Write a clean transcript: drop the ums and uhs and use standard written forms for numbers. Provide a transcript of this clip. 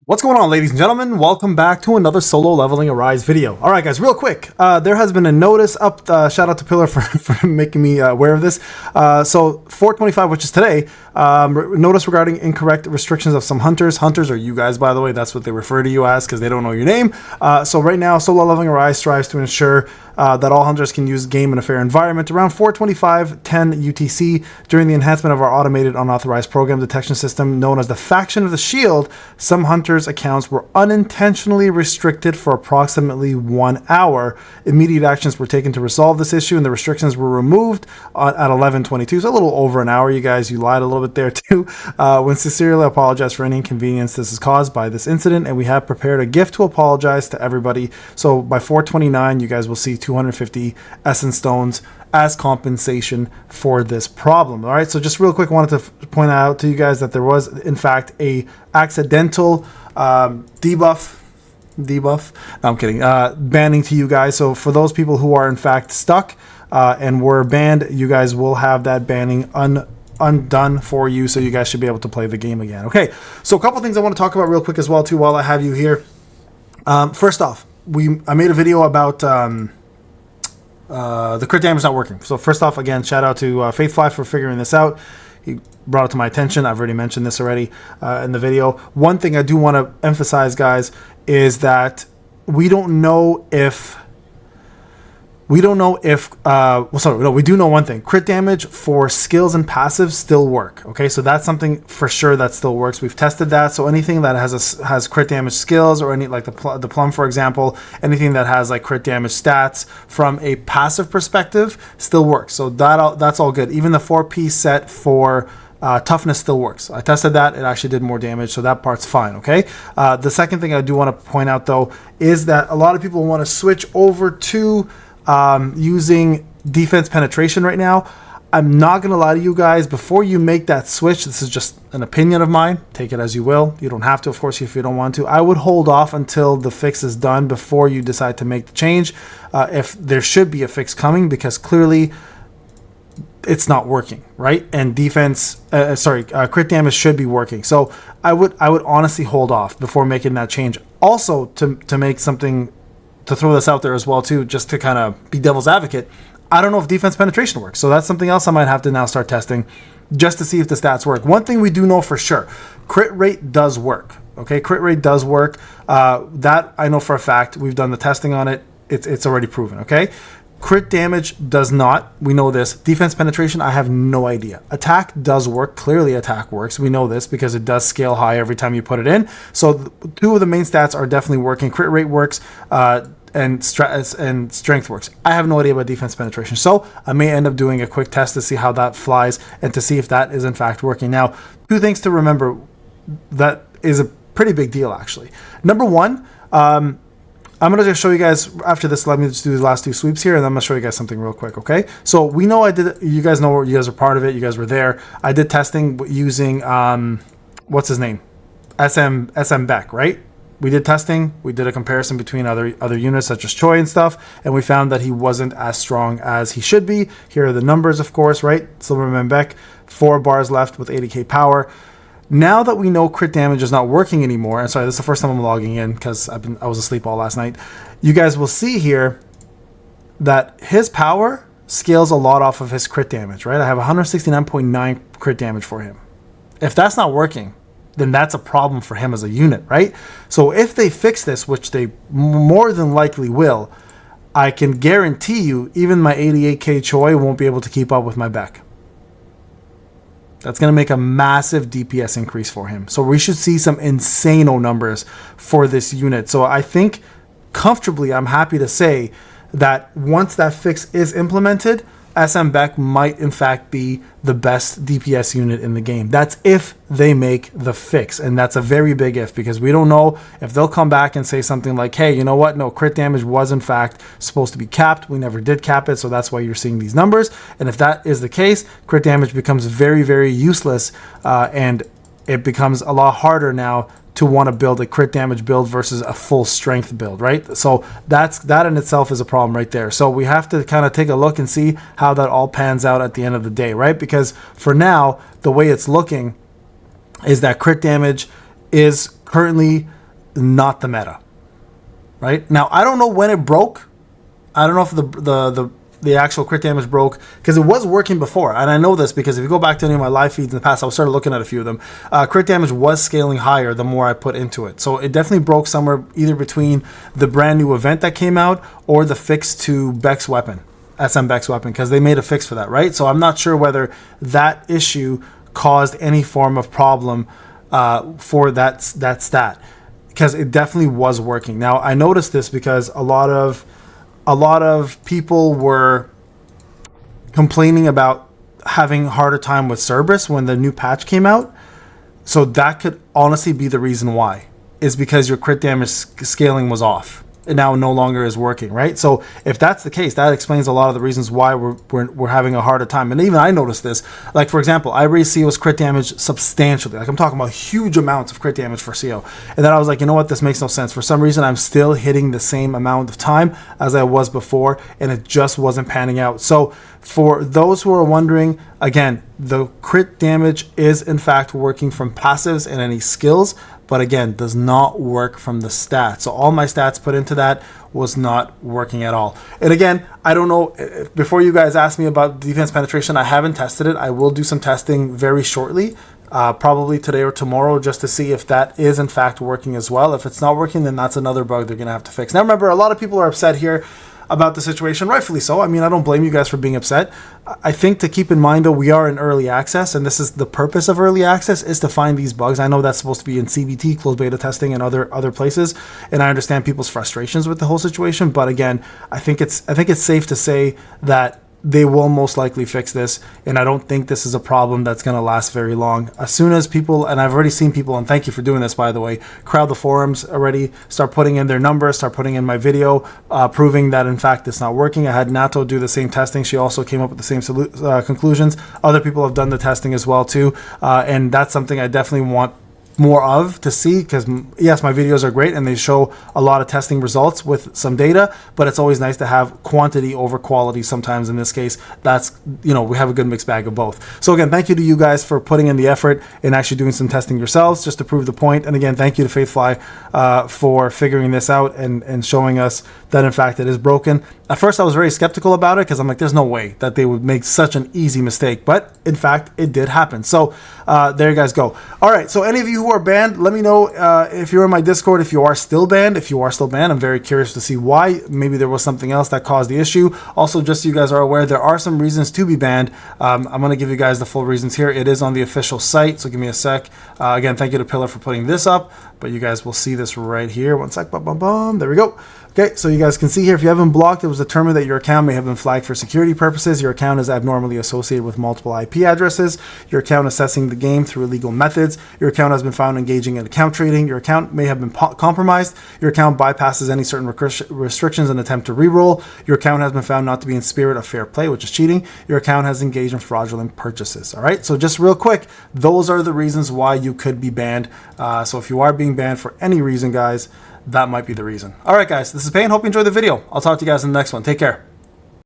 What's going on, ladies and gentlemen? Welcome back to another Solo Leveling Arise video. All right, guys, real quick. There has been a notice up. Shout out to Pillar for making me aware of this. So 425, which is today, notice regarding incorrect restrictions of some hunters. Hunters are you guys, by the way. That's what they refer to you as because they don't know your name. So right now, Solo Leveling Arise strives to ensure that all hunters can use the game in a fair environment. Around 4:25, 10 UTC, during the enhancement of our automated unauthorized program detection system known as the Faction of the Shield, some hunters' accounts were unintentionally restricted for approximately 1 hour. Immediate actions were taken to resolve this issue, and the restrictions were removed at 11:22. So a little over an hour, you guys. You lied a little bit there too. We sincerely apologize for any inconvenience this is caused by this incident, and we have prepared a gift to apologize to everybody. So by 4:29, you guys will see 250 essence stones as compensation for this problem. All right, so just real quick, wanted to point out to you guys that there was in fact a accidental debuff. No, I'm kidding. Banning to you guys. So for those people who are in fact stuck and were banned, you guys will have that banning undone for you, so you guys should be able to play the game again. Okay, so a couple things I want to talk about real quick as well too while I have you here. First off, I made a video about the crit damage not working. So first off, again, shout out to Faithfly for figuring this out. He brought it to my attention. I've already mentioned this already in the video. One thing I do want to emphasize, guys, is that we don't know if we do know one thing. Crit damage for skills and passives still work. Okay, so that's something for sure that still works. We've tested that. So anything that has crit damage skills, or any like the plum, for example, anything that has like crit damage stats from a passive perspective still works. So that's all good. Even the 4-piece set for toughness still works. I tested that. It actually did more damage, so that part's fine, okay? The second thing I do want to point out, though, is that a lot of people want to switch over to using defense penetration right now. I'm not going to lie to you guys. Before you make that switch, this is just an opinion of mine. Take it as you will. You don't have to, of course, if you don't want to. I would hold off until the fix is done before you decide to make the change. If there should be a fix coming, because clearly it's not working, right? And crit damage should be working. So I would honestly hold off before making that change. Also, to make something, to throw this out there as well too, just to kind of be devil's advocate, I don't know if defense penetration works. So that's something else I might have to now start testing just to see if the stats work. One thing we do know for sure, crit rate does work. Okay, crit rate does work. That I know for a fact. We've done the testing on it. It's already proven, okay? Crit damage does not. We know this. Defense penetration, I have no idea. Attack does work. Clearly attack works. We know this because it does scale high every time you put it in. So two of the main stats are definitely working. Crit rate works and strength works. I have no idea about defense penetration. So I may end up doing a quick test to see how that flies and to see if that is in fact working. Now, two things to remember that is a pretty big deal actually. Number one, I'm going to just show you guys after this. Let me just do the last two sweeps here, and then I'm going to show you guys something real quick, okay? So we know I did, you guys know, you guys are part of it. You guys were there. I did testing using, what's his name? SM Beck, right? We did testing. We did a comparison between other units such as Choi and stuff, and we found that he wasn't as strong as he should be. Here are the numbers, of course, right? Silverman Beck, 4 bars left with 80k power. Now that we know crit damage is not working anymore, and sorry, this is the first time I'm logging in because I was asleep all last night. You guys will see here that his power scales a lot off of his crit damage, right? I have 169.9 crit damage for him. If that's not working, then that's a problem for him as a unit, right? So if they fix this, which they more than likely will, I can guarantee you even my 88k Choi won't be able to keep up with my Beck. That's going to make a massive DPS increase for him. So we should see some insane numbers for this unit. So I think comfortably, I'm happy to say that once that fix is implemented, SM Beck might in fact be the best DPS unit in the game. That's if they make the fix, and that's a very big if, because we don't know if they'll come back and say something like, hey, you know what, no, crit damage was in fact supposed to be capped. We never did cap it, so that's why you're seeing these numbers. And if that is the case, crit damage becomes very, very useless, and it becomes a lot harder now to want to build a crit damage build versus a full strength build, right? So that in itself is a problem right there. So we have to kind of take a look and see how that all pans out at the end of the day, right? Because for now, the way it's looking is that crit damage is currently not the meta. Right? Now, I don't know when it broke. I don't know if the actual crit damage broke, because it was working before, and I know this because if you go back to any of my live feeds in the past, I started looking at a few of them. Crit damage was scaling higher the more I put into it, so it definitely broke somewhere either between the brand new event that came out or the fix to Beck's weapon, SM Beck's weapon, because they made a fix for that, right? So I'm not sure whether that issue caused any form of problem for that stat, because it definitely was working. Now I noticed this because a lot of people were complaining about having a harder time with Cerberus when the new patch came out. So that could honestly be the reason why, is because your crit damage scaling was off. It now no longer is working, right? So if that's the case, that explains a lot of the reasons why we're having a harder time. And even I noticed this. Like, for example, I raised CO's crit damage substantially. Like, I'm talking about huge amounts of crit damage for CO. And then I was like, you know what? This makes no sense. For some reason, I'm still hitting the same amount of time as I was before, and it just wasn't panning out. So for those who are wondering, again, the crit damage is in fact working from passives and any skills, but again, does not work from the stats. So all my stats put into that was not working at all. And again, I don't know, before you guys ask me about defense penetration, I haven't tested it. I will do some testing very shortly, probably today or tomorrow, just to see if that is in fact working as well. If it's not working, then that's another bug they're gonna have to fix. Now remember, a lot of people are upset here about the situation, rightfully so. I mean, I don't blame you guys for being upset. I think to keep in mind, though, we are in early access, and this is the purpose of early access, is to find these bugs. I know that's supposed to be in CBT, closed beta testing, and other places, and I understand people's frustrations with the whole situation. But again, I think it's safe to say that they will most likely fix this, and I don't think this is a problem that's going to last very long. As soon as people, and I've already seen people, and thank you for doing this, by the way, crowd the forums already, start putting in their numbers, start putting in my video, proving that in fact it's not working. I had Nato do the same testing. She also came up with the same conclusions. Other people have done the testing as well too, and that's something I definitely want more of to see, because yes, my videos are great and they show a lot of testing results with some data, but it's always nice to have quantity over quality sometimes. In this case, that's, you know, we have a good mixed bag of both. So again, thank you to you guys for putting in the effort and actually doing some testing yourselves just to prove the point. And again, thank you to Faithfly for figuring this out and showing us that in fact it is broken. At first I was very skeptical about it, because I'm like, there's no way that they would make such an easy mistake, but in fact it did happen. So there you guys go. All right, so any of you who are banned, let me know if you're in my Discord, if you are still banned. If you are still banned, I'm very curious to see why. Maybe there was something else that caused the issue. Also, just so you guys are aware, there are some reasons to be banned. I'm going to give you guys the full reasons here. It is on the official site, so give me a sec. Again, thank you to Pillar for putting this up, but you guys will see this right here. One sec, there we go. Okay, so you guys can see here, if you haven't blocked, it was determined that your account may have been flagged for security purposes. Your account is abnormally associated with multiple IP addresses. Your account assessing the game through illegal methods. Your account has been found engaging in account trading. Your account may have been compromised. Your account bypasses any certain restrictions and attempt to reroll. Your account has been found not to be in spirit of fair play, which is cheating. Your account has engaged in fraudulent purchases. All right, so just real quick, those are the reasons why you could be banned. So if you are being banned for any reason, guys, that might be the reason. All right, guys, this is Payne. Hope you enjoyed the video. I'll talk to you guys in the next one. Take care.